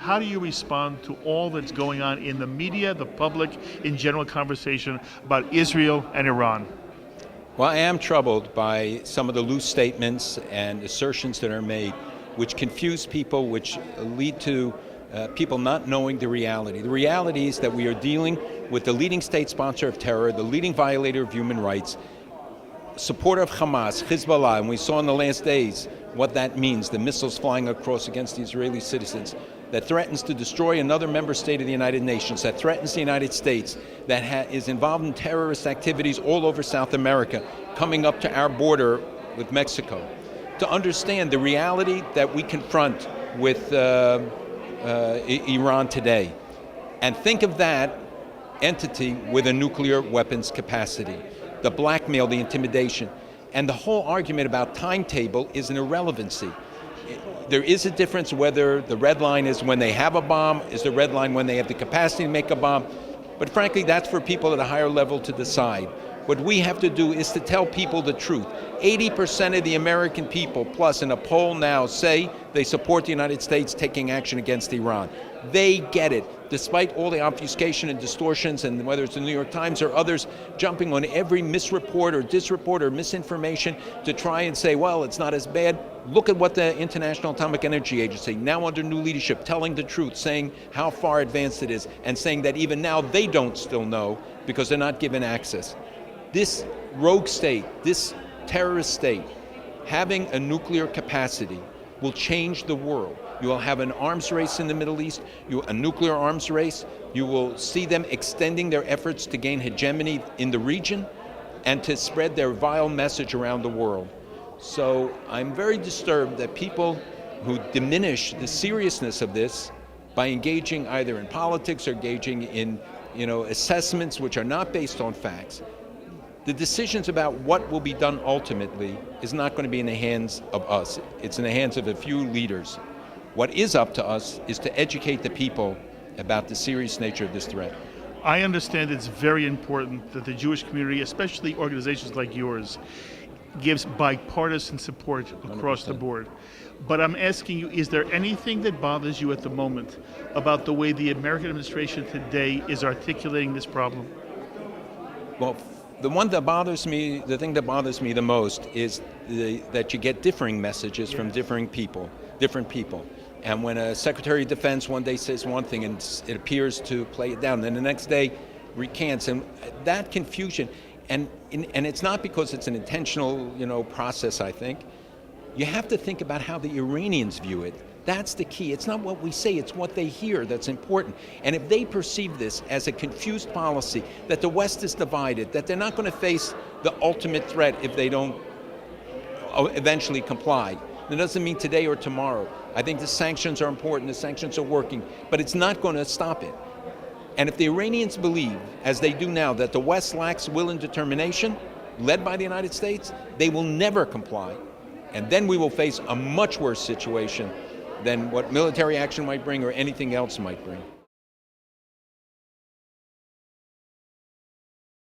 How do you respond to all that's going on in the media, the public, in general conversation about Israel and Iran? Well, I am troubled by some of the loose statements and assertions that are made, which confuse people, which lead to people not knowing the reality. The reality is that we are dealing with the leading state sponsor of terror, the leading violator of human rights, supporter of Hamas, Hezbollah, and we saw in the last days what that means, the missiles flying across against the Israeli citizens, that threatens to destroy another member state of the United Nations, that threatens the United States, that is involved in terrorist activities all over South America, coming up to our border with Mexico. To understand the reality that we confront with Iran today, and think of that entity with a nuclear weapons capacity, the blackmail, the intimidation, and the whole argument about timetable is an irrelevancy. There is a difference whether the red line is when they have a bomb, is the red line when they have the capacity to make a bomb, but frankly that's for people at a higher level to decide. What we have to do is to tell people the truth. 80% of the American people, plus in a poll now, say they support the United States taking action against Iran. They get it, despite all the obfuscation and distortions, and whether it's the New York Times or others jumping on every misreport or disreport or misinformation to try and say, well, it's not as bad. Look at what the International Atomic Energy Agency, now under new leadership, telling the truth, saying how far advanced it is, and saying that even now they don't still know because they're not given access. This rogue state, this terrorist state, having a nuclear capacity will change the world. You will have an arms race in the Middle East, a nuclear arms race. You will see them extending their efforts to gain hegemony in the region and to spread their vile message around the world. So I'm very disturbed that people who diminish the seriousness of this by engaging either in politics or engaging in assessments which are not based on facts. The decisions about what will be done ultimately is not going to be in the hands of us. It's in the hands of a few leaders. What is up to us is to educate the people about the serious nature of this threat. I understand it's very important that the Jewish community, especially organizations like yours, gives bipartisan support across 100%. The board. But I'm asking you, is there anything that bothers you at the moment about the way the American administration today is articulating this problem? Well, the thing that bothers me the most is that you get differing messages from different people. And when a Secretary of Defense one day says one thing and it appears to play it down, then the next day recants. And that confusion, and it's not because it's an intentional process, I think. You have to think about how the Iranians view it. That's the key. It's not what we say, it's what they hear that's important. And if they perceive this as a confused policy, that the West is divided, that they're not going to face the ultimate threat if they don't eventually comply. That doesn't mean today or tomorrow. I think the sanctions are important, the sanctions are working, but it's not going to stop it. And if the Iranians believe, as they do now, that the West lacks will and determination, led by the United States, they will never comply. And then we will face a much worse situation than what military action might bring or anything else might bring.